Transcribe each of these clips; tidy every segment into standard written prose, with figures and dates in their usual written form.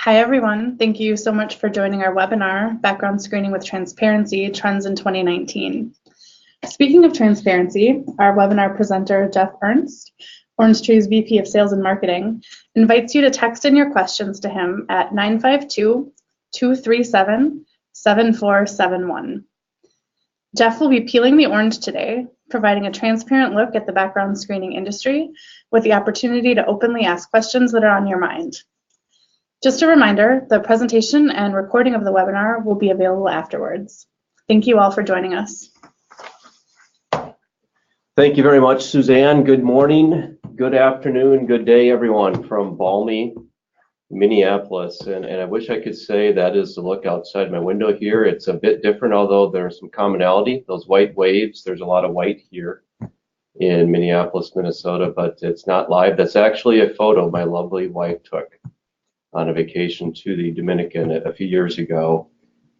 Hi, everyone. Thank you so much for joining our webinar, Background Screening with Transparency, Trends in 2019. Speaking of transparency, our webinar presenter, Jeff Ernst, Orange Tree's VP of Sales and Marketing, invites you to text in your questions to him at 952-237-7471. Jeff will be peeling the orange today, providing a transparent look at the background screening industry with the opportunity to openly ask questions that are on your mind. Just a reminder, the presentation and recording of the webinar will be available afterwards. Thank you all for joining us. Thank you very much, Suzanne. Good morning, good afternoon, good day, everyone from balmy Minneapolis. And I wish I could say that is the look outside my window here. It's a bit different, although there's some commonality. Those white waves, there's a lot of white here in Minneapolis, Minnesota, but it's not live. That's actually a photo my lovely wife took on a vacation to the Dominican a few years ago.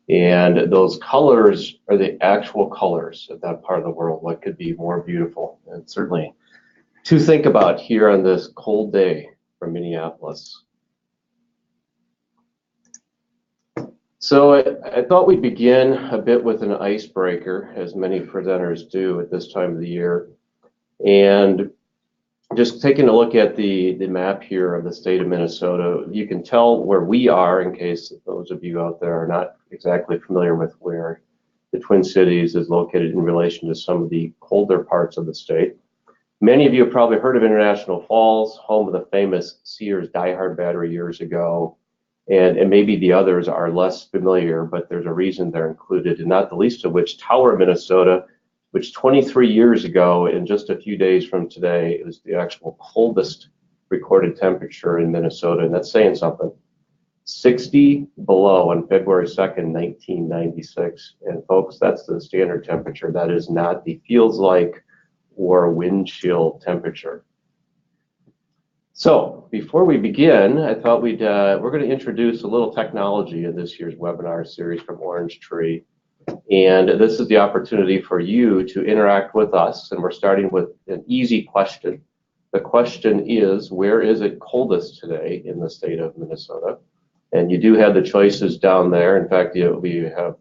And those colors are the actual colors of that part of the world. What could be more beautiful? And certainly to think about here on this cold day from Minneapolis. So I thought we'd begin a bit with an icebreaker, as many presenters do at this time of the year. And just taking a look at the map here of the state of Minnesota, you can tell where we are, in case those of you out there are not exactly familiar with where the Twin Cities is located in relation to some of the colder parts of the state. Many of you have probably heard of International Falls, home of the famous Sears Die-Hard battery years ago, and maybe the others are less familiar, but there's a reason they're included, and not the least of which Tower, Minnesota, which 23 years ago, in just a few days from today, it was the actual coldest recorded temperature in Minnesota, and that's saying something. 60 below on February 2nd, 1996. And folks, that's the standard temperature. That is not the feels like or wind chill temperature. So before we begin, I thought we're going to introduce a little technology in this year's webinar series from Orange Tree. And this is the opportunity for you to interact with us. And we're starting with an easy question. The question is, where is it coldest today in the state of Minnesota? And you do have the choices down there. In fact, we have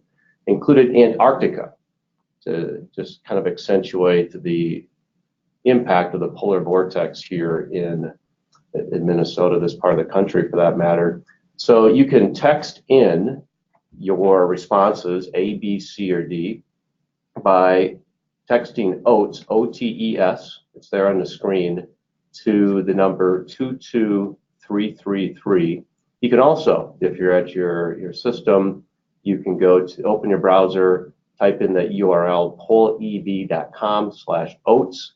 included Antarctica to just kind of accentuate the impact of the polar vortex here in Minnesota, this part of the country for that matter. So you can text in your responses, A, B, C, or D, by texting OTES, O-T-E-S, it's there on the screen, to the number 22333. You can also, if you're at your system, you can go to open your browser, type in the URL polev.com/OTES,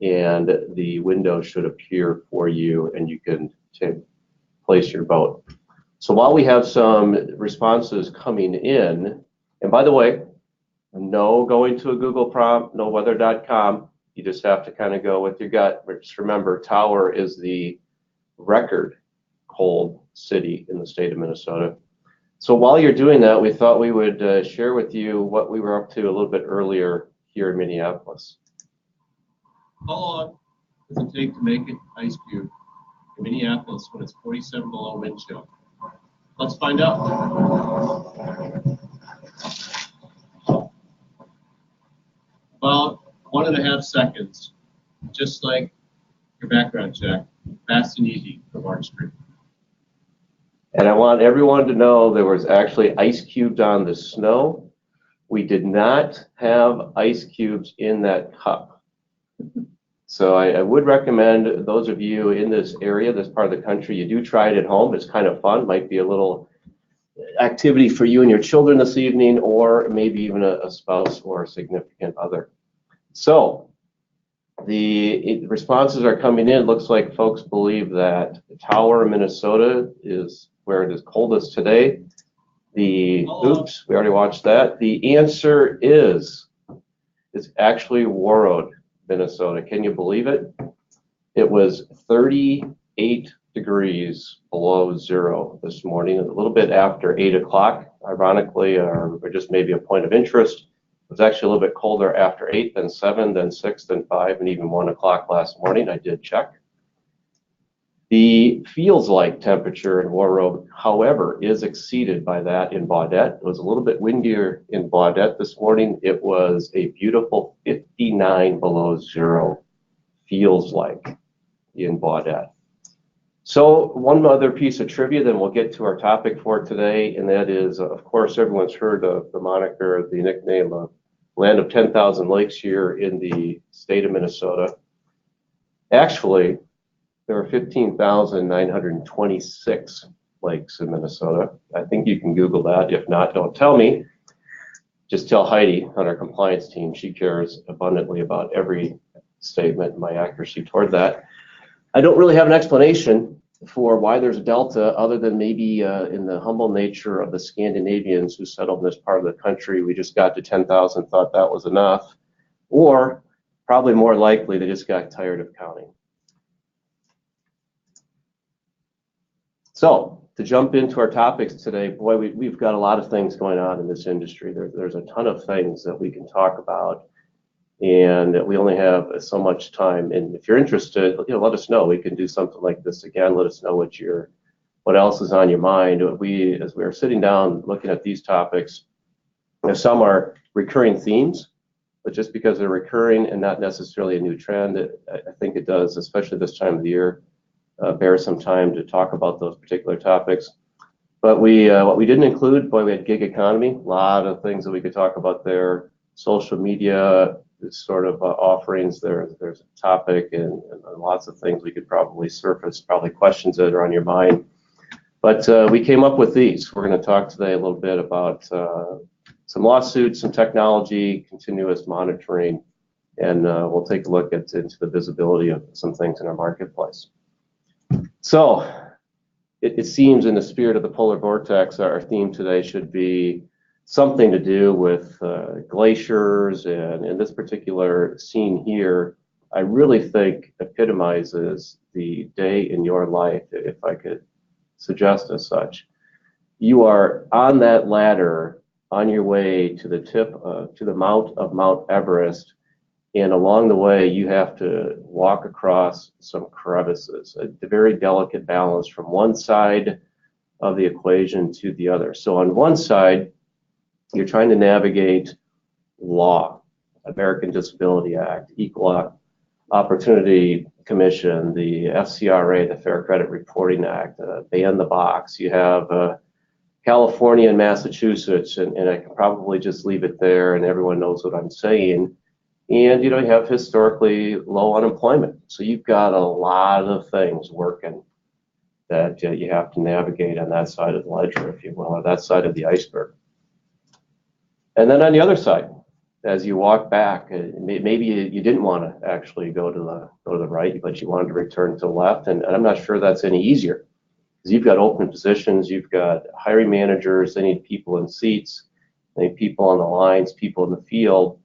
and the window should appear for you, and you can place your vote. So while we have some responses coming in, and by the way, no going to a Google prompt, no weather.com. You just have to kind of go with your gut. Just remember, Tower is the record cold city in the state of Minnesota. So while you're doing that, we thought we would share with you what we were up to a little bit earlier here in Minneapolis. How long does it take to make an ice cube in Minneapolis when it's 47 below wind chill? Let's find out. About 1.5 seconds, just like your background check, fast and easy from Orange Tree. And I want everyone to know there was actually ice cubes on the snow. We did not have ice cubes in that cup. So I would recommend those of you in this area, this part of the country, you do try it at home. It's kind of fun. Might be a little activity for you and your children this evening, or maybe even a spouse or a significant other. So the responses are coming in. It looks like folks believe that Tower, Minnesota is where it is coldest today. Oops, we already watched that. The answer is, it's actually Warroad, Minnesota. Can you believe it? It was 38 degrees below zero this morning, a little bit after 8 o'clock, ironically, or just maybe a point of interest. It was actually a little bit colder after 8, then 7, then 6, then 5, and even 1 o'clock last morning. I did check. The feels like temperature in Warroad, however, is exceeded by that in Baudette. It was a little bit windier in Baudette this morning. It was a beautiful 59 below zero, feels like, in Baudette. So one other piece of trivia, then we'll get to our topic for today, and that is, of course, everyone's heard of the moniker, the nickname of Land of 10,000 Lakes here in the state of Minnesota. Actually, there are 15,926 lakes in Minnesota. I think you can Google that. If not, don't tell me. Just tell Heidi on our compliance team. She cares abundantly about every statement and my accuracy toward that. I don't really have an explanation for why there's a delta other than maybe in the humble nature of the Scandinavians who settled in this part of the country. We just got to 10,000, thought that was enough, or probably more likely they just got tired of counting. So to jump into our topics today, boy, we've got a lot of things going on in this industry. There's a ton of things that we can talk about, and we only have so much time. And if you're interested, let us know. We can do something like this again. Let us know what else is on your mind. As we are sitting down looking at these topics, some are recurring themes, but just because they're recurring and not necessarily a new trend, I think it does, especially this time of the year, bear some time to talk about those particular topics. But what we didn't include, boy, we had gig economy, a lot of things that we could talk about there. Social media sort of offerings, there's a topic and lots of things we could probably surface, probably questions that are on your mind. But we came up with these. We're going to talk today a little bit about some lawsuits, some technology, continuous monitoring, and we'll take a look into the visibility of some things in our marketplace. So it seems in the spirit of the polar vortex, our theme today should be something to do with glaciers, and in this particular scene here, I really think epitomizes the day in your life, if I could suggest as such. You are on that ladder on your way to the tip, to the mount of Mount Everest, and along the way you have to walk across some crevices, a very delicate balance from one side of the equation to the other. So on one side, you're trying to navigate law, American Disability Act, Equal Opportunity Commission, the FCRA, the Fair Credit Reporting Act, ban the box. You have California and Massachusetts, and I can probably just leave it there and everyone knows what I'm saying. And you have historically low unemployment. So you've got a lot of things working that you have to navigate on that side of the ledger, if you will, or that side of the iceberg. And then on the other side, as you walk back, maybe you didn't want to actually go to the right, but you wanted to return to the left, and I'm not sure that's any easier, because you've got open positions, you've got hiring managers, they need people in seats, they need people on the lines, people in the field,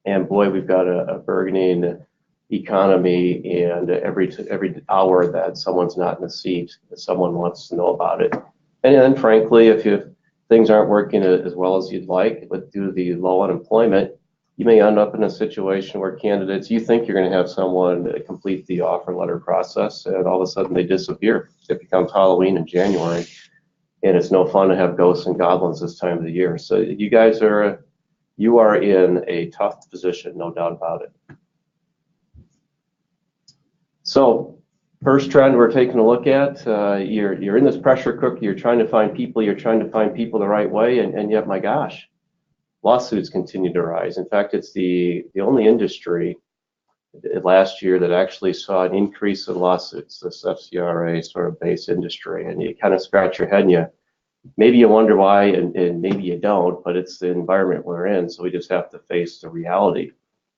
and boy, we've got a burgeoning economy, and every hour that someone's not in the seat, someone wants to know about it. And then frankly, if things aren't working as well as you'd like, but due to the low unemployment, you may end up in a situation where candidates, you think you're going to have someone complete the offer letter process, and all of a sudden they disappear. It becomes Halloween in January, and it's no fun to have ghosts and goblins this time of the year. So you are in a tough position, no doubt about it. So first trend we're taking a look at, you're in this pressure cooker, you're trying to find people the right way, and yet, my gosh, lawsuits continue to rise. In fact, it's the only industry last year that actually saw an increase in lawsuits, this FCRA sort of based industry, and you kind of scratch your head and maybe you wonder why, and maybe you don't, but it's the environment we're in, so we just have to face the reality.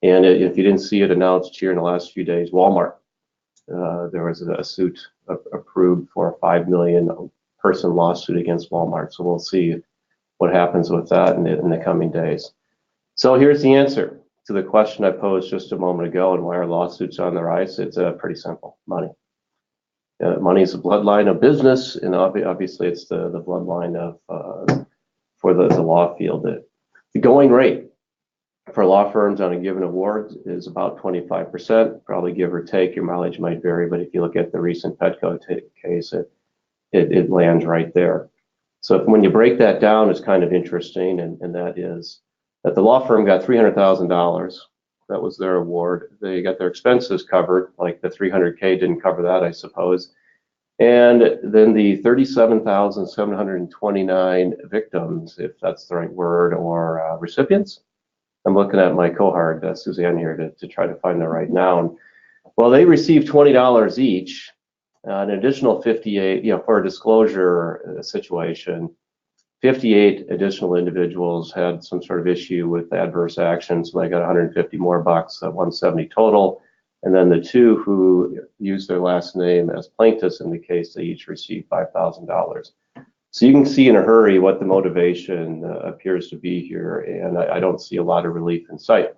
And if you didn't see it announced here in the last few days, Walmart, there was a suit approved for a 5 million person lawsuit against Walmart. So we'll see what happens with that in the coming days. So here's the answer to the question I posed just a moment ago, and why are lawsuits on the rise? It's pretty simple: money. Money is the bloodline of business, and obviously it's the bloodline of for the law field. The going rate for law firms on a given award is about 25%, probably give or take. Your mileage might vary, but if you look at the recent Petco case, it lands right there. So when you break that down, it's kind of interesting, and that is that the law firm got $300,000. That was their award. They got their expenses covered, like the 300K didn't cover that, I suppose. And then the 37,729 victims, if that's the right word, or recipients. I'm looking at my cohort, Suzanne, here to try to find the right noun. Well, they received $20 each. An additional 58, for a disclosure situation, 58 additional individuals had some sort of issue with adverse action, so they got 150 more bucks, 170 total. And then the two who used their last name as plaintiffs in the case, they each received $5,000. So you can see in a hurry what the motivation appears to be here, and I don't see a lot of relief in sight.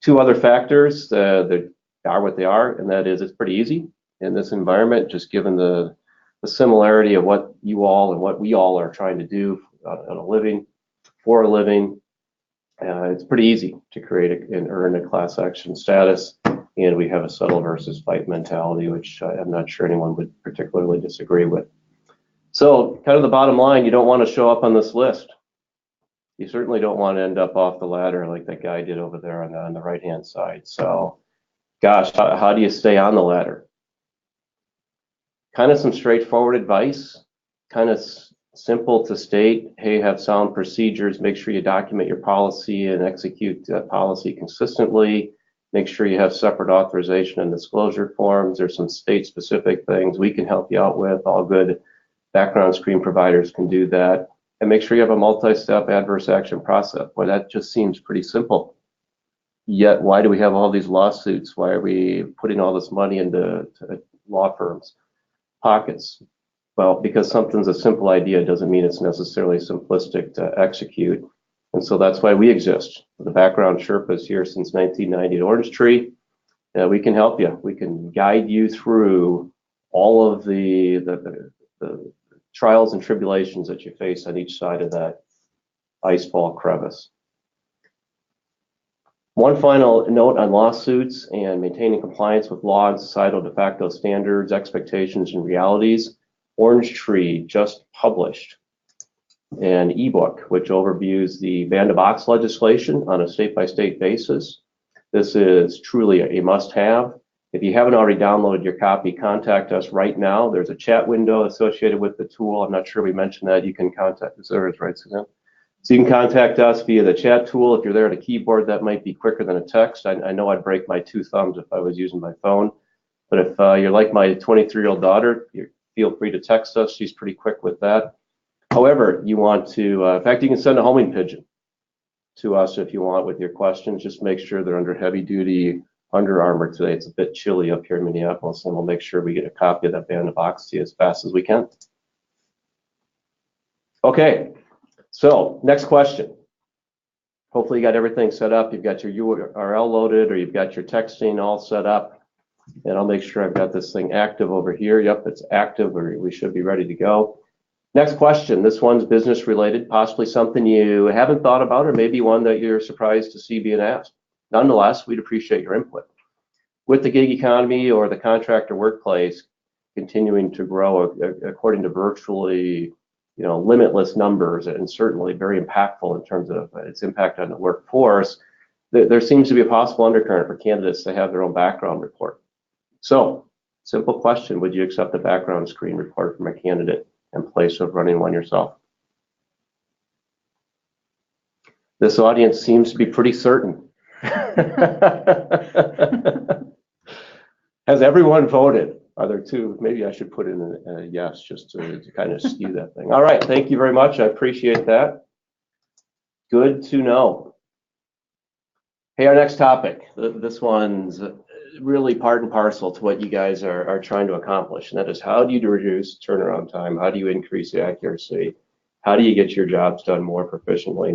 Two other factors that are what they are, and that is it's pretty easy in this environment, just given the similarity of what you all and what we all are trying to do on a living, for a living. It's pretty easy to create and earn a class action status, and we have a settle versus fight mentality, which I'm not sure anyone would particularly disagree with. So kind of the bottom line, you don't want to show up on this list. You certainly don't want to end up off the ladder like that guy did over there on the right-hand side. So gosh, how do you stay on the ladder? Kind of some straightforward advice, kind of simple to state. Hey, have sound procedures, make sure you document your policy and execute that policy consistently. Make sure you have separate authorization and disclosure forms. There's some state-specific things we can help you out with. All good background screen providers can do that. And make sure you have a multi-step adverse action process. Boy, that just seems pretty simple. Yet, why do we have all these lawsuits? Why are we putting all this money into law firms' pockets? Well, because something's a simple idea doesn't mean it's necessarily simplistic to execute. And so that's why we exist. The background Sherpas here since 1990 at Orange Tree. We can help you. We can guide you through all of the trials and tribulations that you face on each side of that icefall crevice. One final note on lawsuits and maintaining compliance with law and societal de facto standards, expectations, and realities. Orange Tree just published an ebook which overviews the ban-to-box legislation on a state-by-state basis. This is truly a must-have. If you haven't already downloaded your copy, contact us right now. There's a chat window associated with the tool. I'm not sure we mentioned that. You can contact us. There is, right, Suzanne? So you can contact us via the chat tool. If you're there at a keyboard, that might be quicker than a text. I know I'd break my two thumbs if I was using my phone. But if you're like my 23-year-old daughter, feel free to text us. She's pretty quick with that. However, you want to, in fact, you can send a homing pigeon to us if you want with your questions. Just make sure they're under heavy-duty Under Armour today. It's a bit chilly up here in Minneapolis, and we'll make sure we get a copy of that ban-to-box to you as fast as we can. Okay, so next question. Hopefully you got everything set up. You've got your URL loaded, or you've got your texting all set up. And I'll make sure I've got this thing active over here. Yep, it's active. We should be ready to go. Next question. This one's business related, possibly something you haven't thought about, or maybe one that you're surprised to see being asked. Nonetheless, we'd appreciate your input. With the gig economy or the contractor workplace continuing to grow according to virtually limitless numbers, and certainly very impactful in terms of its impact on the workforce, there seems to be a possible undercurrent for candidates to have their own background report. So, simple question, would you accept a background screen report from a candidate in place of running one yourself? This audience seems to be pretty certain. Has everyone voted? Are there two? Maybe I should put in a yes just to kind of skew that thing. All right, thank you very much. I appreciate that. Good to know. Hey, our next topic. This one's really part and parcel to what you guys are trying to accomplish, and that is, how do you reduce turnaround time? How do you increase the accuracy? How do you get your jobs done more proficiently,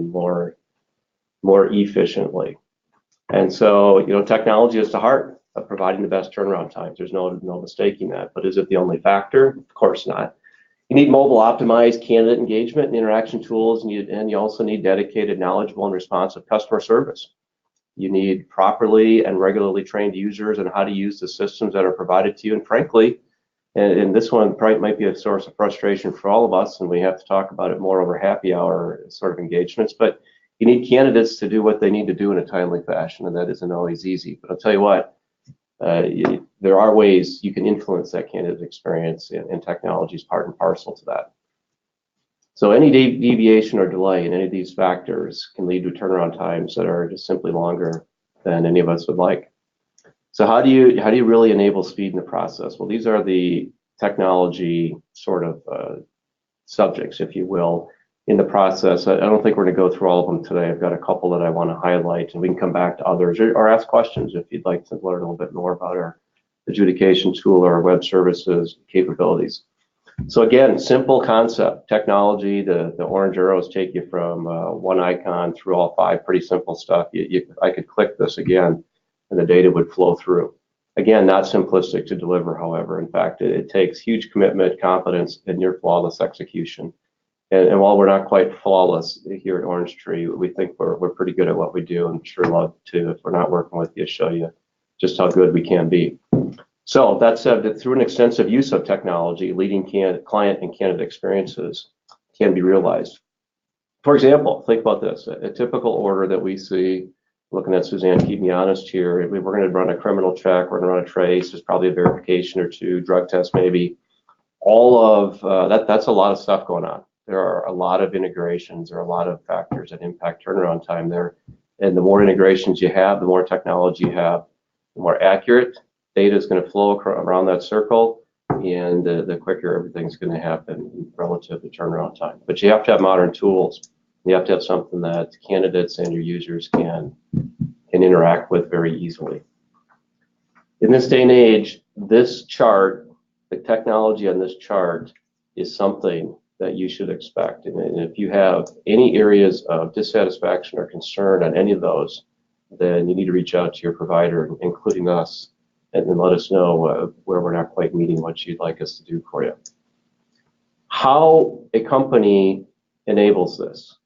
more efficiently? And so, technology is the heart of providing the best turnaround times. There's no mistaking that. But is it the only factor? Of course not. You need mobile optimized candidate engagement and interaction tools, and you also need dedicated, knowledgeable, and responsive customer service. You need properly and regularly trained users on how to use the systems that are provided to you. And frankly, and this one probably might be a source of frustration for all of us, and we have to talk about it more over happy hour sort of engagements, but you need candidates to do what they need to do in a timely fashion, and that isn't always easy. But I'll tell you what, there are ways you can influence that candidate experience, and technology is part and parcel to that. So any deviation or delay in any of these factors can lead to turnaround times that are just simply longer than any of us would like. So how do you really enable speed in the process? Well, these are the technology sort of subjects, if you will, in the process. I don't think we're going to go through all of them today. I've got a couple that I want to highlight, and we can come back to others or ask questions if you'd like to learn a little bit more about our adjudication tool or our web services capabilities. So again, simple concept, technology, the orange arrows take you from one icon through all 5, pretty simple stuff. I could click this again and the data would flow through. Again, not simplistic to deliver, however. In fact, it takes huge commitment, confidence in your flawless execution. And while we're not quite flawless here at Orange Tree, we think we're pretty good at what we do, and sure love to, if we're not working with you, show you just how good we can be. So that said, through an extensive use of technology, leading client and candidate experiences can be realized. For example, think about this, a typical order that we see, looking at Suzanne, keep me honest here, we're going to run a criminal check, we're going to run a trace, there's probably a verification or 2, drug test maybe. All of that's a lot of stuff going on. There are a lot of integrations, there are a lot of factors that impact turnaround time there. And the more integrations you have, the more technology you have, the more accurate data is going to flow around that circle, and the quicker everything's going to happen relative to turnaround time. But you have to have modern tools. You have to have something that candidates and your users can interact with very easily. In this day and age, this chart, the technology on this chart is something that you should expect. And if you have any areas of dissatisfaction or concern on any of those, then you need to reach out to your provider, including us, and then let us know where we're not quite meeting what you'd like us to do for you. How a company enables this.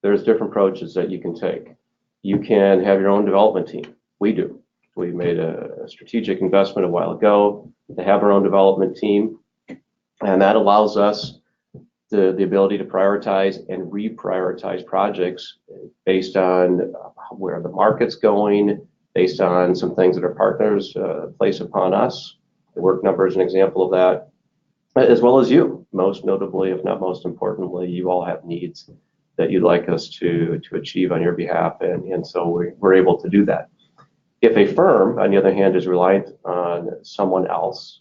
There's different approaches that you can take. You can have your own development team. We do. We made a strategic investment a while ago to have our own development team, and that allows us the ability to prioritize and reprioritize projects based on where the market's going, based on some things that our partners place upon us. The work number is an example of that, as well as you. Most notably, if not most importantly, you all have needs that you'd like us to achieve on your behalf, and so we're able to do that. If a firm, on the other hand, is reliant on someone else,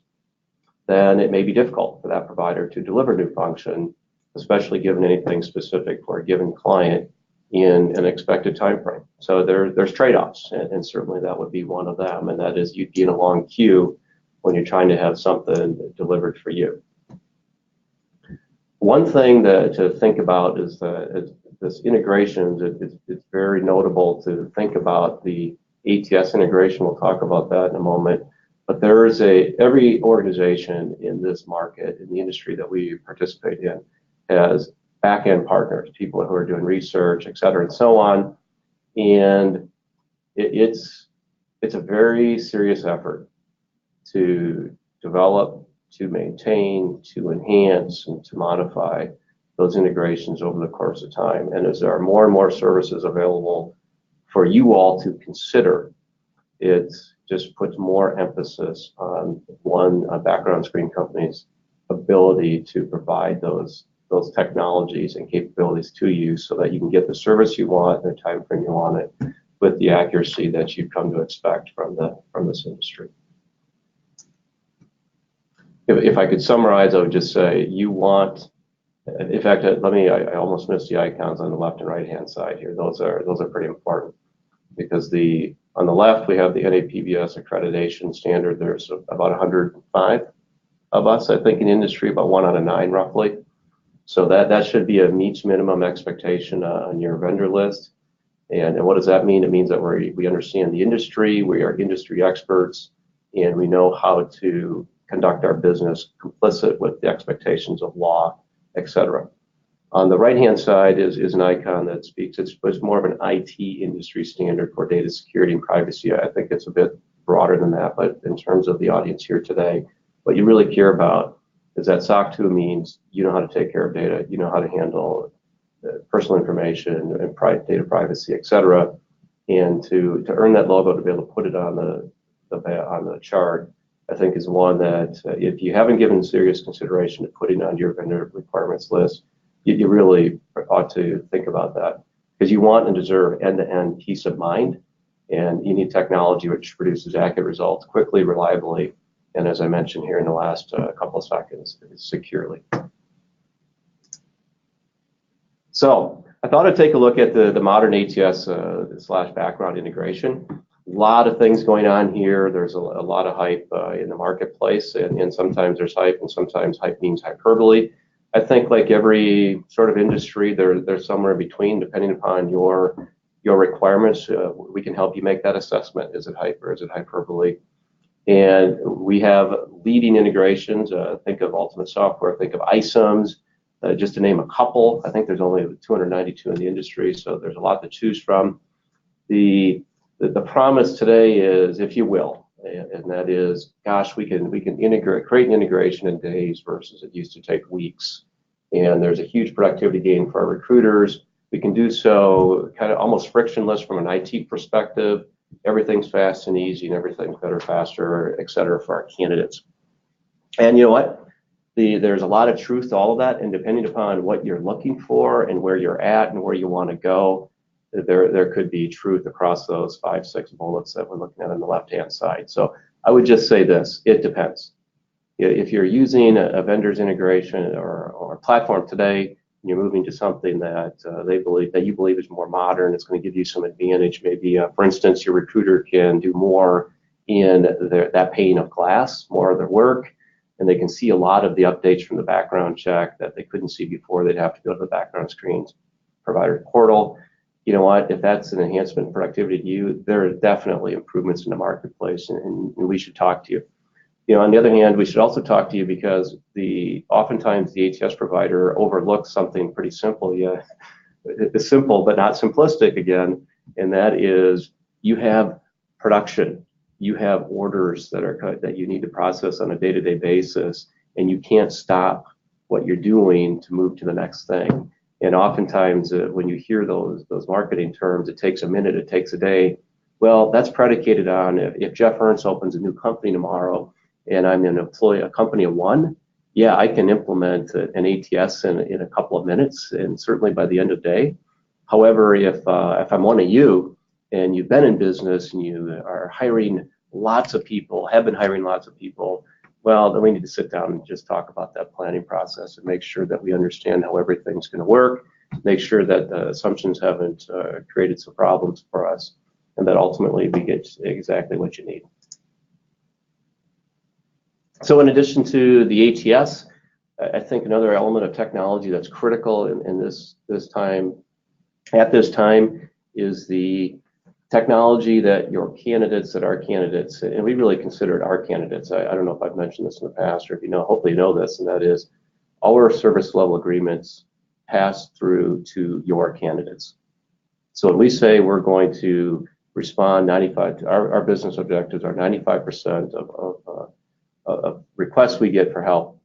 then it may be difficult for that provider to deliver new function, especially given anything specific for a given client in an expected time frame. So there's trade-offs, and certainly that would be one of them, and that is you'd be in a long queue when you're trying to have something delivered for you. One thing to think about is that this integration, it's very notable to think about the ATS integration. We'll talk about that in a moment. But there is every organization in this market, in the industry that we participate in, has back-end partners, people who are doing research, et cetera, and so on. And it's a very serious effort to develop, to maintain, to enhance, and to modify those integrations over the course of time. And as there are more and more services available for you all to consider, it just puts more emphasis on background screen company's ability to provide those technologies and capabilities to you so that you can get the service you want in the time frame you want it with the accuracy that you've come to expect from this industry. If I could summarize, I would just say you want, in fact, I almost missed the icons on the left and right hand side here. Those are pretty important, because on the left we have the NAPBS accreditation standard. There's about 105 of us, I think, in industry, about 1 out of 9 roughly. So that should be a meets minimum expectation on your vendor list. And what does that mean? It means that we understand the industry, we are industry experts, and we know how to conduct our business complicit with the expectations of law, et cetera. On the right-hand side is an icon that speaks. It's more of an IT industry standard for data security and privacy. I think it's a bit broader than that, but in terms of the audience here today, what you really care about is that SOC 2 means you know how to take care of data, you know how to handle personal information and data privacy, et cetera. And to earn that logo, to be able to put it on the chart, I think is one that if you haven't given serious consideration to putting on your vendor requirements list, you really ought to think about that, because you want and deserve end-to-end peace of mind, and you need technology which produces accurate results quickly, reliably, and as I mentioned here in the last couple of seconds, securely. So I thought I'd take a look at the modern ATS / background integration. A lot of things going on here. There's a lot of hype in the marketplace, and sometimes there's hype, and sometimes hype means hyperbole. I think like every sort of industry, there's somewhere in between, depending upon your requirements. We can help you make that assessment. Is it hype or is it hyperbole? And we have leading integrations. Think of Ultimate Software, think of iSIMS, just to name a couple. I think there's only 292 in the industry, so there's a lot to choose from. The promise today is, if you will, and that is, gosh, we can create an integration in days versus it used to take weeks. And there's a huge productivity gain for our recruiters. We can do so kind of almost frictionless from an IT perspective. Everything's fast and easy, and everything's better, faster, et cetera, for our candidates. And you know what? There's a lot of truth to all of that, and depending upon what you're looking for and where you're at and where you want to go, there could be truth across those 5-6 bullets that we're looking at on the left-hand side. So I would just say this: it depends. If you're using a vendor's integration or platform today, and you're moving to something that you believe is more modern, it's going to give you some advantage. Maybe, for instance, your recruiter can do more in that pane of glass, more of their work, and they can see a lot of the updates from the background check that they couldn't see before. They'd have to go to the background screens provider portal. You know what? If that's an enhancement in productivity to you, there are definitely improvements in the marketplace, and we should talk to you. On the other hand, we should also talk to you because oftentimes the ATS provider overlooks something pretty simple. Yeah, it's simple but not simplistic again, and that is you have production, you have orders that you need to process on a day-to-day basis, and you can't stop what you're doing to move to the next thing. And oftentimes when you hear those marketing terms, it takes a minute, it takes a day. Well, that's predicated on if Jeff Ernst opens a new company tomorrow and I'm an employee, a company of one, yeah, I can implement an ATS in a couple of minutes, and certainly by the end of the day. However, if I'm one of you and you've been in business and you are hiring lots of people, have been hiring lots of people, well, then we need to sit down and just talk about that planning process and make sure that we understand how everything's going to work, make sure that the assumptions haven't created some problems for us, and that ultimately we get exactly what you need. So in addition to the ATS, I think another element of technology that's critical in this time is the technology that your candidates, and we really consider it our candidates. I don't know if I've mentioned this in the past, or if you know, hopefully you know this, and that is our service level agreements pass through to your candidates. So when we say we're going to respond 95, our business objectives are 95% of requests we get for help,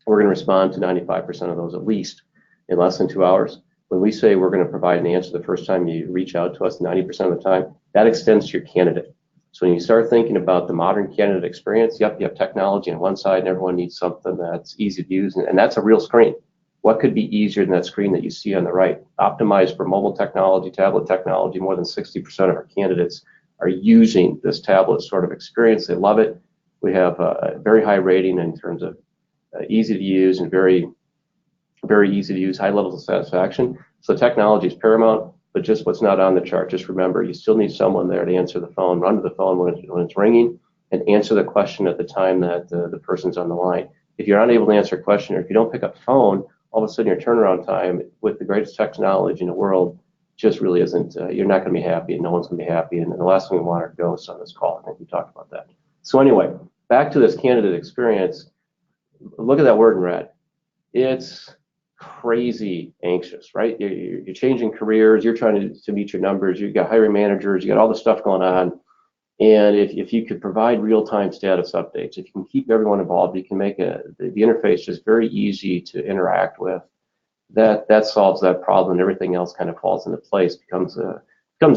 we're going to respond to 95% of those at least in less than 2 hours. When we say we're going to provide an answer the first time you reach out to us 90% of the time, that extends to your candidate. So when you start thinking about the modern candidate experience, yep, you have technology on one side and everyone needs something that's easy to use, and that's a real screen. What could be easier than that screen that you see on the right? Optimized for mobile technology, tablet technology. More than 60% of our candidates are using this tablet sort of experience. They love it. We have a very high rating in terms of easy to use and very easy to use, high levels of satisfaction. So technology is paramount, but just what's not on the chart, just remember, you still need someone there to answer the phone, run to the phone when it's ringing, and answer the question at the time that the person's on the line. If you're unable to answer a question, or if you don't pick up the phone, all of a sudden your turnaround time with the greatest technology in the world just really isn't, you're not going to be happy, and no one's going to be happy, and the last thing we want are ghosts on this call. I think we talked about that. So anyway, back to this candidate experience, look at that word in red. It's crazy anxious, right? You're changing careers, you're trying to meet your numbers, you've got hiring managers, you got all this stuff going on. And if you could provide real-time status updates, if you can keep everyone involved, you can make the interface just very easy to interact with. That solves that problem, and everything else kind of falls into place. Becomes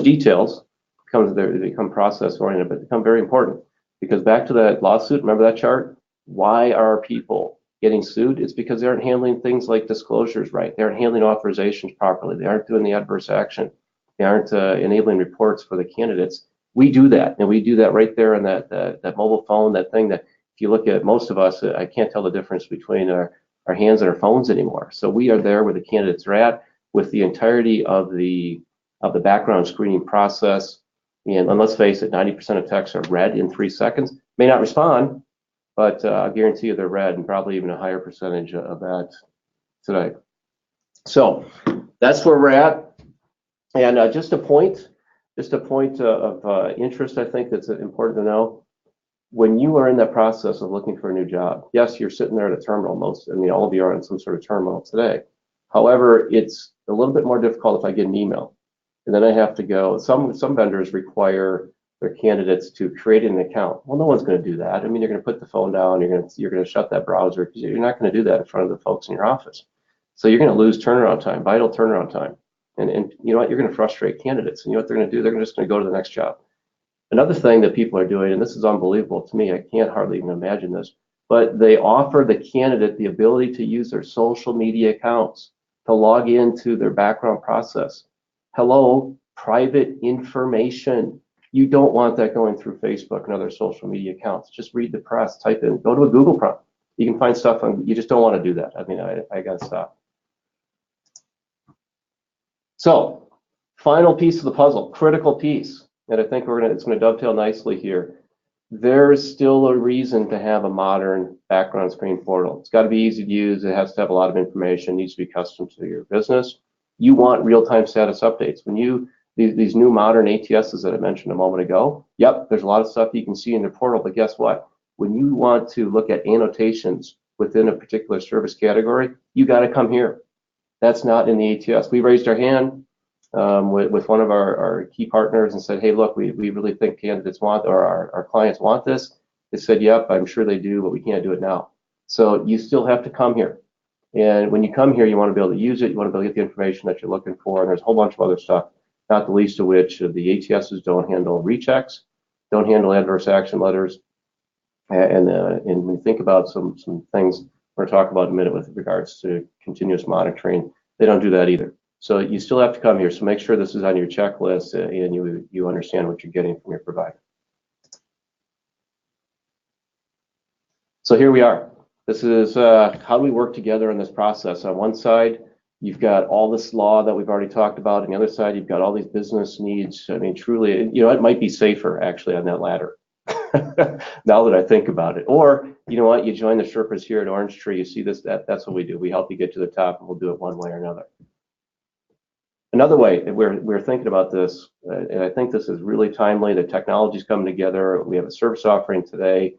details, they become process oriented, but become very important. Because back to that lawsuit, remember that chart? Why are people getting sued? It's because they aren't handling things like disclosures right. They aren't handling authorizations properly. They aren't doing the adverse action. They aren't enabling reports for the candidates. We do that, and we do that right there on that mobile phone, that thing that if you look at most of us, I can't tell the difference between our hands and our phones anymore. So we are there where the candidates are at with the entirety of the background screening process. And let's face it, 90% of texts are read in 3 seconds. May not respond, but I guarantee you they're read, and probably even a higher percentage of that today. So that's where we're at. And just a point of interest, I think that's important to know. When you are in that process of looking for a new job, yes, you're sitting there at a terminal. All of you are on some sort of terminal today. However, it's a little bit more difficult if I get an email, and then I have to go. Some vendors require their candidates to create an account. Well, no one's going to do that. You're going to put the phone down. You're going to shut that browser because you're not going to do that in front of the folks in your office. So you're going to lose turnaround time, vital turnaround time, and you know what? You're going to frustrate candidates. And you know what they're going to do? They're just going to go to the next job. Another thing that people are doing, and this is unbelievable to me, I can't hardly even imagine this, but they offer the candidate the ability to use their social media accounts to log into their background process. Hello, private information. You don't want that going through Facebook and other social media accounts. Just read the press, type in, go to a Google prompt. You can find stuff on, you just don't want to do that. I got to stop. So, final piece of the puzzle, critical piece. And I think it's going to dovetail nicely here. There's still a reason to have a modern background screen portal. It's got to be easy to use. It has to have a lot of information. It needs to be custom to your business. You want real-time status updates. When these new modern ATSs that I mentioned a moment ago, yep, there's a lot of stuff you can see in the portal, but guess what? When you want to look at annotations within a particular service category, you got to come here. That's not in the ATS. We raised our hand with one of our key partners and said, hey, look, we really think candidates want, or our clients want this. They said, yep, I'm sure they do, but we can't do it now. So you still have to come here. And when you come here, you want to be able to use it. You want to be able to get the information that you're looking for. And there's a whole bunch of other stuff, not the least of which the ATSs don't handle rechecks, don't handle adverse action letters. And when you think about some things we're going to talk about in a minute with regards to continuous monitoring, they don't do that either. So you still have to come here. So make sure this is on your checklist and you understand what you're getting from your provider. So here we are. This is how do we work together in this process. On one side, you've got all this law that we've already talked about. On the other side, you've got all these business needs. Truly, it might be safer actually on that ladder. Now that I think about it. Or, you know what, you join the Sherpas here at Orange Tree, you see this, that's what we do. We help you get to the top, and we'll do it one way or another. Another way we're thinking about this, and I think this is really timely, the technology's coming together. We have a service offering today,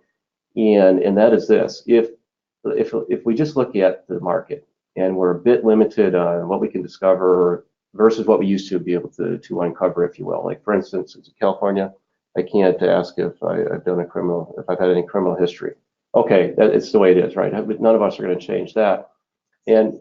and that is this. If we just look at the market and we're a bit limited on what we can discover versus what we used to be able to uncover, if you will. Like for instance, in California, I can't ask if I've had any criminal history. Okay, it's the way it is, right? None of us are going to change that. And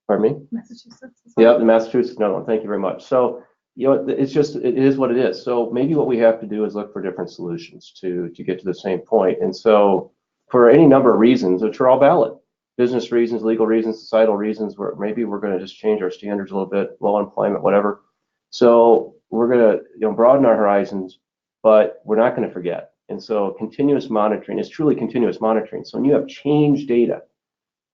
pardon me? Massachusetts. Yeah, the Massachusetts, no, thank you very much. So, it is what it is. So maybe what we have to do is look for different solutions to get to the same point. And so for any number of reasons, which are all valid, business reasons, legal reasons, societal reasons, where maybe we're going to just change our standards a little bit, low unemployment, whatever. So we're going to broaden our horizons, but we're not going to forget. And so continuous monitoring is truly continuous monitoring. So when you have change data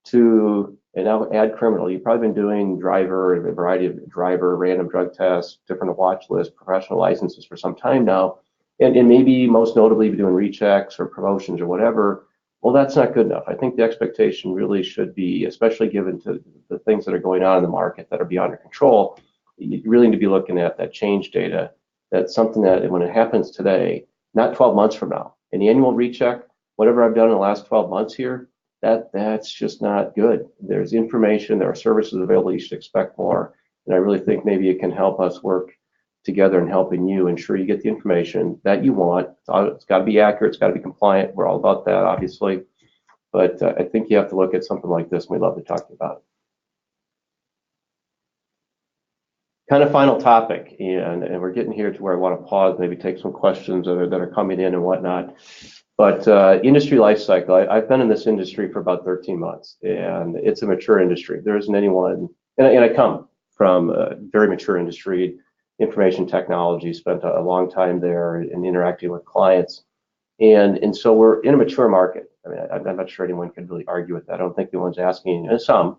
to, and now add criminal, you've probably been doing driver, a variety of driver, random drug tests, different watch lists, professional licenses for some time now, and maybe most notably doing rechecks or promotions or whatever. Well, that's not good enough. I think the expectation really should be, especially given to the things that are going on in the market that are beyond our control, you really need to be looking at that change data. That's something that when it happens today, not 12 months from now, an annual recheck, whatever I've done in the last 12 months here, that's just not good. There's information, there are services available, you should expect more. And I really think maybe it can help us work together in helping you ensure you get the information that you want. It's got to be accurate, it's got to be compliant. We're all about that, obviously. But I think you have to look at something like this, and we'd love to talk to you about it. Kind of final topic, and we're getting here to where I want to pause, maybe take some questions that are coming in and whatnot. But industry life cycle, I've been in this industry for about 13 months, and it's a mature industry. There isn't anyone, and I come from a very mature industry, information technology, spent a long time there and interacting with clients. And so we're in a mature market. I mean, I'm not sure anyone could really argue with that. I don't think anyone's asking, and some,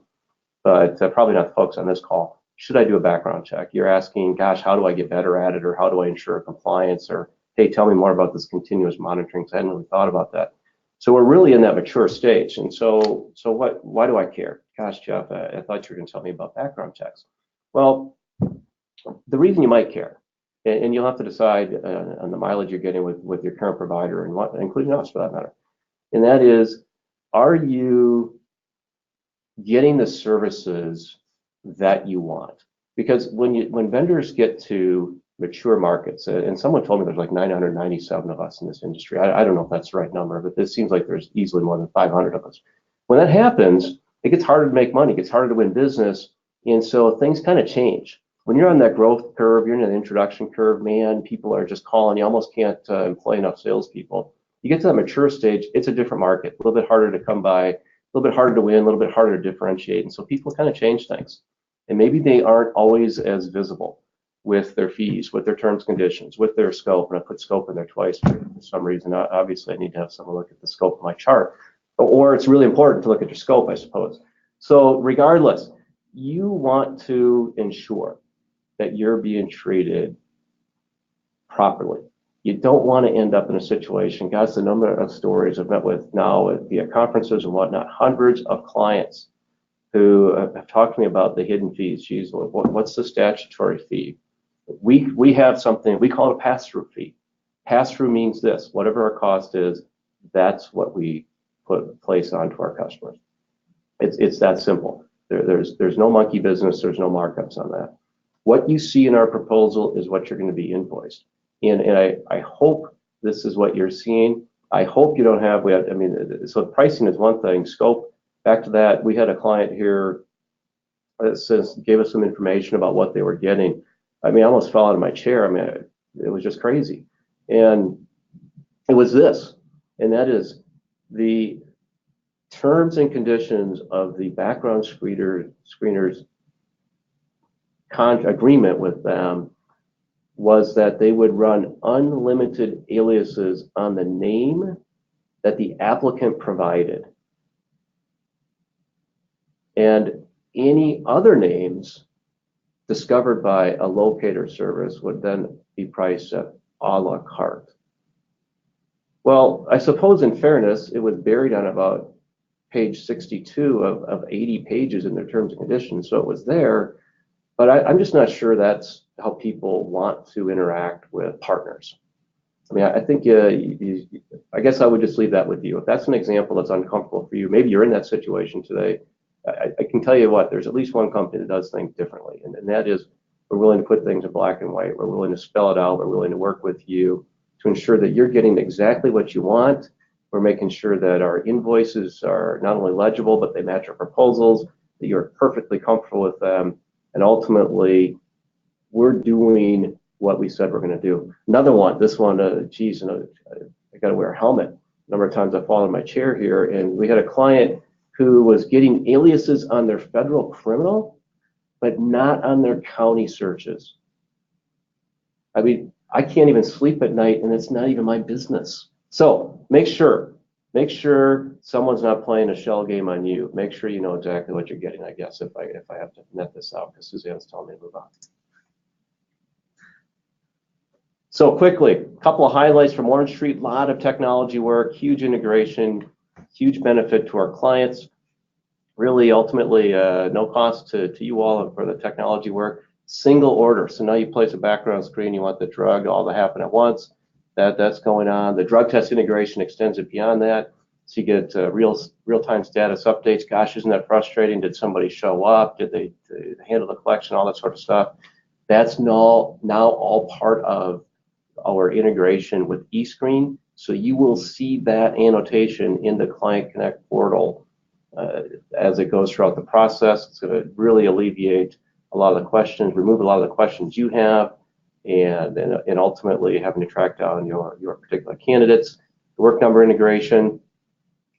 but probably not the folks on this call, should I do a background check? You're asking, gosh, how do I get better at it? Or how do I ensure compliance? Or, hey, tell me more about this continuous monitoring, because I hadn't really thought about that. So we're really in that mature stage. And so why do I care? Gosh, Jeff, I thought you were going to tell me about background checks. Well, the reason you might care, and you'll have to decide on the mileage you're getting with your current provider, and what, including us for that matter, and that is, are you getting the services that you want? Because when vendors get to mature markets, and someone told me there's like 997 of us in this industry. I don't know if that's the right number, but this seems like there's easily more than 500 of us. When that happens, it gets harder to make money, it gets harder to win business, and so things kind of change. When you're on that growth curve, you're in an introduction curve, man, people are just calling, you almost can't employ enough salespeople. You get to that mature stage, it's a different market, a little bit harder to come by, a little bit harder to win, a little bit harder to differentiate, and so people kind of change things. And maybe they aren't always as visible with their fees, with their terms and conditions, with their scope, and I put scope in there twice for some reason. Obviously, I need to have someone look at the scope of my chart, or it's really important to look at your scope, I suppose. So regardless, you want to ensure that you're being treated properly. You don't want to end up in a situation, guys, the number of stories I've met with now via conferences and whatnot, hundreds of clients who have talked to me about the hidden fees. Geez, what's the statutory fee? We have something, we call it a pass-through fee. Pass-through means this, whatever our cost is, that's what we place onto our customers. It's that simple. There's no monkey business, there's no markups on that. What you see in our proposal is what you're going to be invoiced. And I hope this is what you're seeing. I hope you don't have, so pricing is one thing, scope, back to that, we had a client here that gave us some information about what they were getting. I mean, I almost fell out of my chair. I mean, it was just crazy. And it was this, and that is the terms and conditions of the background screeners agreement with them was that they would run unlimited aliases on the name that the applicant provided. And any other names discovered by a locator service would then be priced at a la carte. Well, I suppose in fairness, it was buried on about page 62 of 80 pages in their terms and conditions, so it was there, but I'm just not sure that's how people want to interact with partners. I mean, I think, I guess I would just leave that with you. If that's an example that's uncomfortable for you, maybe you're in that situation today, I can tell you what, there's at least one company that does things differently, and that is we're willing to put things in black and white. We're willing to spell it out. We're willing to work with you to ensure that you're getting exactly what you want. We're making sure that our invoices are not only legible, but they match our proposals, that you're perfectly comfortable with them, and ultimately, we're doing what we said we're going to do. Another one, this one, geez, I got to wear a helmet. A number of times I fall in my chair here, and we had a client who was getting aliases on their federal criminal, but not on their county searches. I mean, I can't even sleep at night, and it's not even my business. So make sure someone's not playing a shell game on you. Make sure you know exactly what you're getting, I guess, if I have to net this out, because Suzanne's telling me to move on. So quickly, a couple of highlights from Orange Street, a lot of technology work, huge integration, huge benefit to our clients. Really, ultimately, no cost to you all for the technology work. Single order, so now you place a background screen, you want the drug all to happen at once. That's going on. The drug test integration extends it beyond that. So you get real-time status updates. Gosh, isn't that frustrating? Did somebody show up? Did they handle the collection? All that sort of stuff. That's now all part of our integration with eScreen. So you will see that annotation in the Client Connect portal as it goes throughout the process. It's going to really alleviate a lot of the questions, remove a lot of the questions you have, and ultimately having to track down your particular candidates. The work number integration,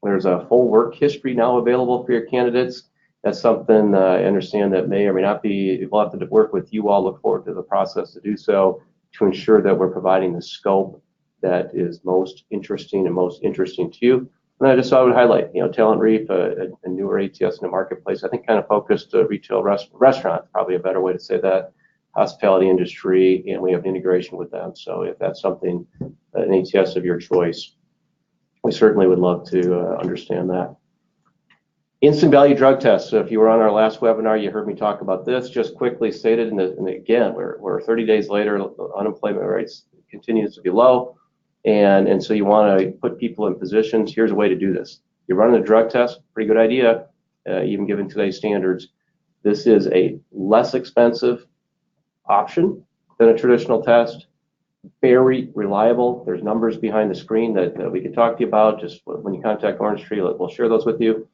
there's a full work history now available for your candidates. That's something I understand that may or may not be, we'll have to work with you all, look forward to the process to do so, to ensure that we're providing the scope that is most interesting to you. And I just thought I would highlight, Talent Reef, a newer ATS in the marketplace, I think kind of focused retail restaurant, probably a better way to say that, hospitality industry, and we have an integration with them. So if that's something, an ATS of your choice, we certainly would love to understand that. Instant value drug tests. So if you were on our last webinar, you heard me talk about this. Just quickly stated, and again, we're 30 days later, unemployment rates continues to be low, and so you want to put people in positions. Here's a way to do this. You're running a drug test, pretty good idea, even given today's standards. This is a less expensive option than a traditional test. Very reliable. There's numbers behind the screen that we can talk to you about. Just when you contact Orange Tree, we'll share those with you.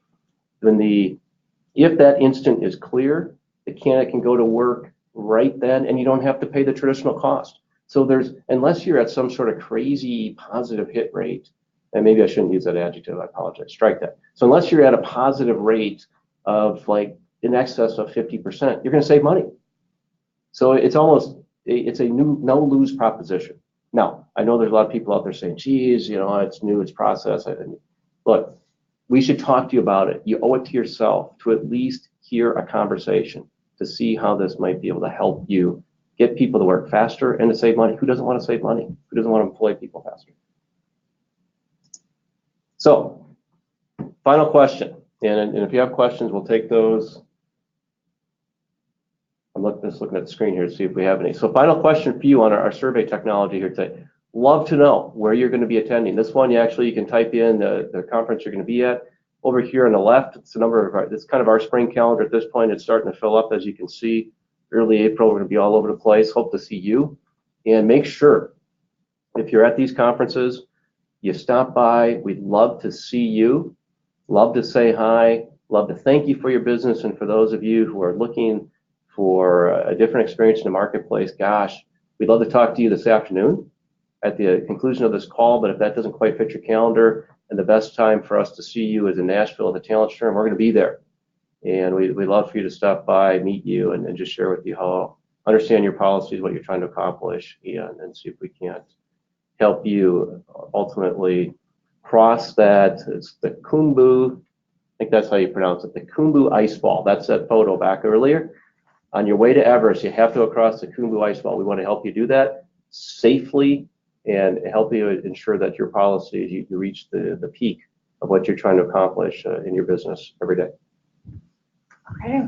If that instant is clear, the candidate can go to work right then, and you don't have to pay the traditional cost. So unless you're at some sort of crazy positive hit rate, and maybe I shouldn't use that adjective, I apologize, strike that. So unless you're at a positive rate of like in excess of 50%, you're going to save money. So it's a no-lose proposition. Now, I know there's a lot of people out there saying, geez, it's new, it's process. Look, we should talk to you about it. You owe it to yourself to at least hear a conversation to see how this might be able to help you get people to work faster and to save money. Who doesn't want to save money? Who doesn't want to employ people faster? So, final question. And if you have questions, we'll take those. I'm just looking at the screen here to see if we have any. So final question for you on our survey technology here today. Love to know where you're going to be attending. This one, you can type in the conference you're going to be at. Over here on the left, it's it's kind of our spring calendar at this point. It's starting to fill up, as you can see. Early April, we're going to be all over the place. Hope to see you. And make sure, if you're at these conferences, you stop by. We'd love to see you. Love to say hi. Love to thank you for your business. And for those of you who are looking for a different experience in the marketplace, gosh, we'd love to talk to you this afternoon at the conclusion of this call. But if that doesn't quite fit your calendar, and the best time for us to see you is in Nashville at the Talent Show, we're going to be there. And we'd love for you to stop by, meet you, and just share with you how, understand your policies, what you're trying to accomplish, and see if we can't help you ultimately cross that. It's the Khumbu, I think that's how you pronounce it, the Khumbu Ice Fall. That's that photo back earlier. On your way to Everest, you have to go across the Khumbu Ice Fall. We want to help you do that safely and help you ensure that your policies, you reach the peak of what you're trying to accomplish in your business every day. Okay.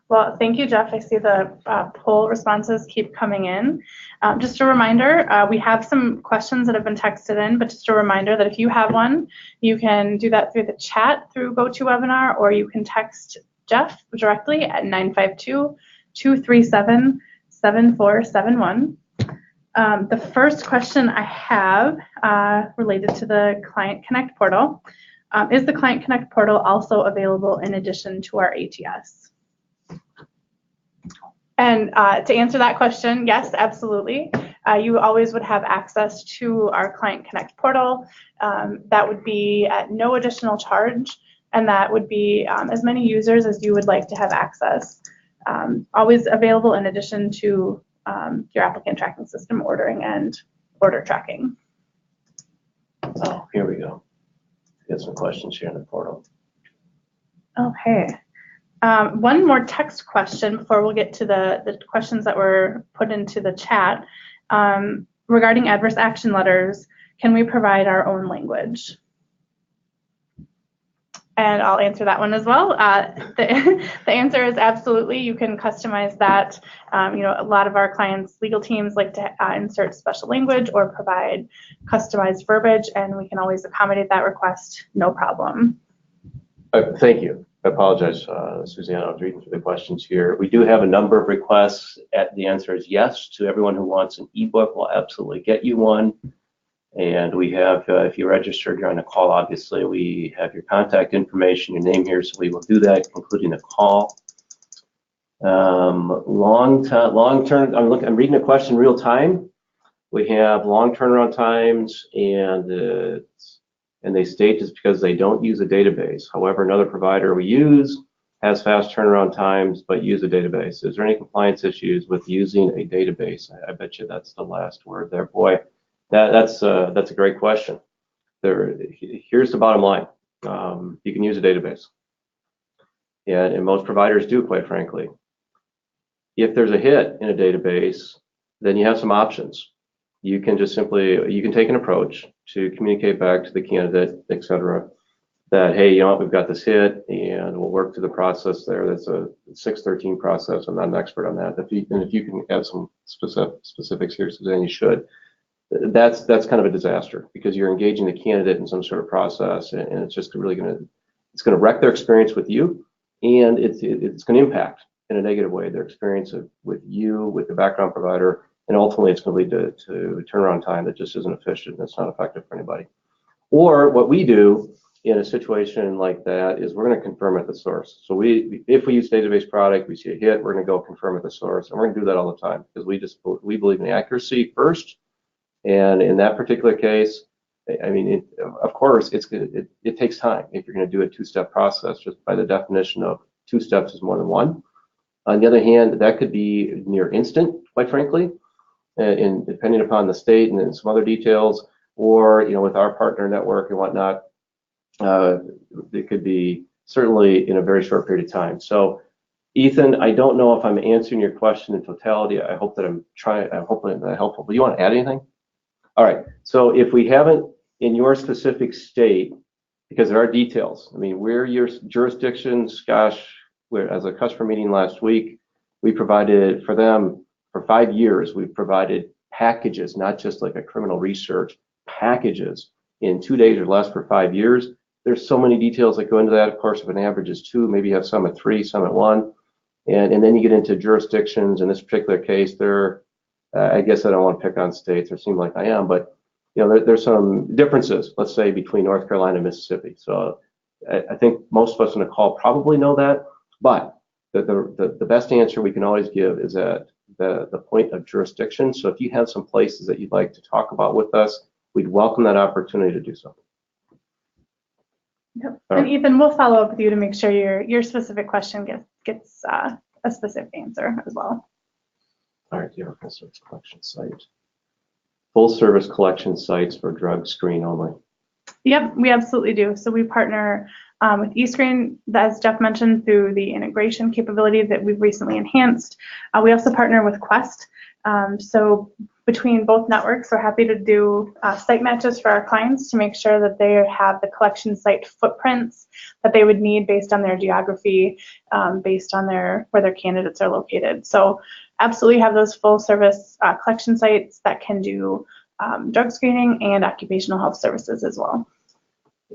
Well, thank you, Jeff. I see the poll responses keep coming in. Just a reminder, we have some questions that have been texted in, but just a reminder that if you have one, you can do that through the chat through GoToWebinar, or you can text Jeff directly at 952-237-7471. The first question I have related to the Client Connect portal. Is the Client Connect portal also available in addition to our ATS? And to answer that question, yes, absolutely. You always would have access to our Client Connect portal. That would be at no additional charge, and that would be as many users as you would like to have access. Always available in addition to your applicant tracking system ordering and order tracking. Oh, here we go. Get some questions here in the portal. Okay. One more text question before we'll get to the questions that were put into the chat. Regarding adverse action letters, can we provide our own language? And I'll answer that one as well. The answer is absolutely. You can customize that. A lot of our clients' legal teams like to insert special language or provide customized verbiage, and we can always accommodate that request, no problem. Thank you. I apologize, Suzanne. I was reading through the questions here. We do have a number of requests. The answer is yes. To everyone who wants an ebook, we'll absolutely get you one. And we have, if you register during the call, obviously, we have your contact information, your name here, so we will do that, including the call. Long term, I'm reading the question real time. We have long turnaround times, and they state it's because they don't use a database. However, another provider we use has fast turnaround times, but use a database. Is there any compliance issues with using a database? I bet you that's the last word there, boy. That's a great question. Here's the bottom line. You can use a database. And most providers do, quite frankly. If there's a hit in a database, then you have some options. You can just you can take an approach to communicate back to the candidate, et cetera, that, hey, you know what, we've got this hit, and we'll work through the process there. That's a 613 process. I'm not an expert on that. If you can add some specifics here, Suzanne, you should. That's kind of a disaster, because you're engaging the candidate in some sort of process, and it's just really going to wreck their experience with you, and it's going to impact in a negative way their experience with you, with the background provider, and ultimately it's going to lead to turnaround time that just isn't efficient and it's not effective for anybody. Or what we do in a situation like that is we're going to confirm at the source. So if we use database product, we see a hit, we're going to go confirm at the source, and we're going to do that all the time, because we believe in accuracy first. And in that particular case, I mean, of course, it takes time if you're going to do a two-step process. Just by the definition of 2 steps is more than 1. On the other hand, that could be near instant, quite frankly, and depending upon the state and then some other details, or with our partner network and whatnot, it could be certainly in a very short period of time. So, Ethan, I don't know if I'm answering your question in totality. I hope that I'm hoping that helpful. But you want to add anything? All right. So if we haven't in your specific state, because there are details. I mean, where your jurisdictions, gosh, as a customer meeting last week, we provided for them for 5 years. We've provided packages, not just like a criminal research, packages in 2 days or less for 5 years. There's so many details that go into that. Of course, if an average is 2, maybe you have some at 3, some at 1. And then you get into jurisdictions. In this particular case, I guess I don't want to pick on states, or seem like I am, but there's some differences, let's say, between North Carolina and Mississippi. So I think most of us on the call probably know that, but the best answer we can always give is at the point of jurisdiction. So if you have some places that you'd like to talk about with us, we'd welcome that opportunity to do so. Yep. And Ethan, we'll follow up with you to make sure your specific question gets a specific answer as well. All right, your full service collection site. Full service collection sites for drug screen only. Yep, we absolutely do. So we partner with eScreen, as Jeff mentioned, through the integration capability that we've recently enhanced. We also partner with Quest. So between both networks, we're happy to do site matches for our clients to make sure that they have the collection site footprints that they would need based on their geography, based on where their candidates are located. So absolutely have those full service collection sites that can do drug screening and occupational health services as well.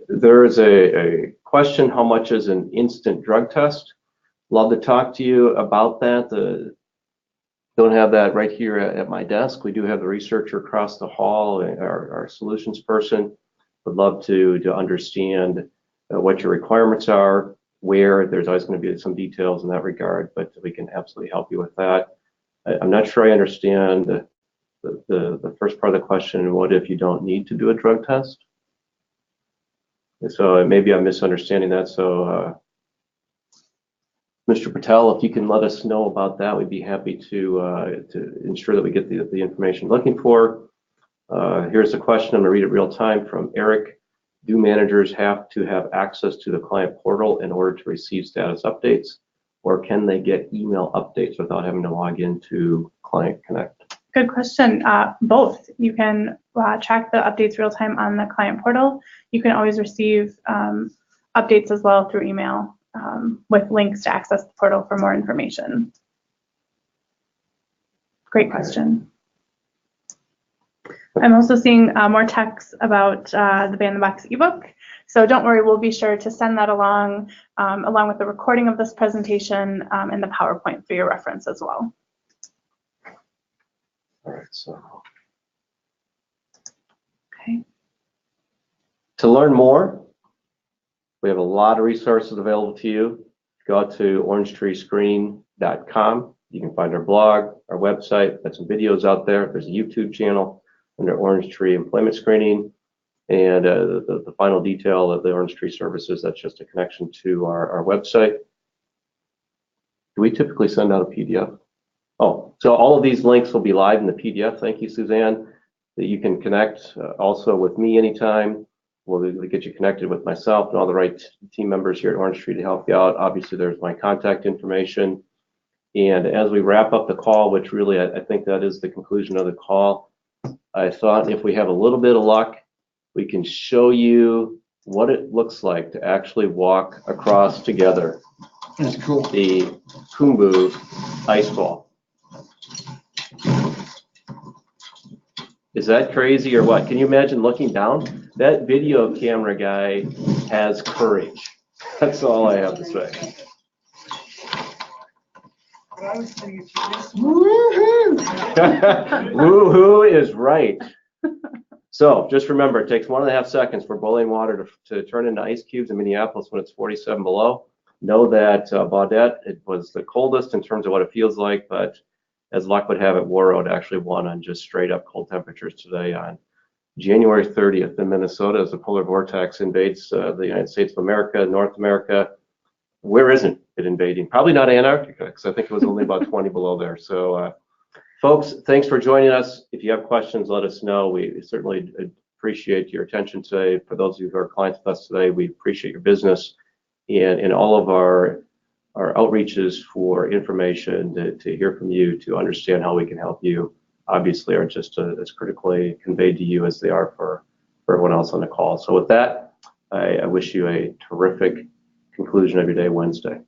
There is a question, how much is an instant drug test? Love to talk to you about that. Don't have that right here at my desk. We do have the researcher across the hall, our solutions person. Would love to understand what your requirements are, where. There's always going to be some details in that regard, but we can absolutely help you with that. I'm not sure I understand the first part of the question. What if you don't need to do a drug test? So maybe I'm misunderstanding that. So Mr. Patel, if you can let us know about that, we'd be happy to ensure that we get the information we're looking for. Here's the question. I'm going to read it real time from Eric. Do managers have to have access to the client portal in order to receive status updates, or can they get email updates without having to log into Client Connect? Good question. Both. You can track the updates real time on the client portal. You can always receive updates as well through email with links to access the portal for more information. Great question. I'm also seeing more texts about the Ban the Box ebook. So don't worry, we'll be sure to send that along with the recording of this presentation and the PowerPoint for your reference as well. All right, so. Okay. To learn more, we have a lot of resources available to you. Go out to orangetreescreening.com. You can find our blog, our website, got some videos out there. There's a YouTube channel under Orange Tree Employment Screening. And the final detail of the Orange Tree services, that's just a connection to our website. Do we typically send out a PDF? Oh, so all of these links will be live in the PDF. Thank you, Suzanne. That you can connect also with me anytime. We'll get you connected with myself and all the right team members here at Orange Tree to help you out. Obviously, there's my contact information. And as we wrap up the call, which really I think that is the conclusion of the call, I thought if we have a little bit of luck, we can show you what it looks like to actually walk across together. That's cool. The Kumbu ice ball. Is that crazy or what? Can you imagine looking down? That video camera guy has courage. That's all I have to say. Woohoo! Woohoo is right. So just remember, it takes 1.5 seconds for boiling water to turn into ice cubes in Minneapolis when it's 47 below. Know that Baudette, it was the coldest in terms of what it feels like, but as luck would have it, Warroad actually won on just straight up cold temperatures today on January 30th in Minnesota as the polar vortex invades the United States of America, North America. Where isn't it invading? Probably not Antarctica, because I think it was only about 20 below there. So folks, thanks for joining us. If you have questions, let us know. We certainly appreciate your attention today. For those of you who are clients with us today, we appreciate your business and all of our outreaches for information to hear from you, to understand how we can help you, obviously are just as critically conveyed to you as they are for everyone else on the call. So with that, I wish you a terrific conclusion of your day Wednesday.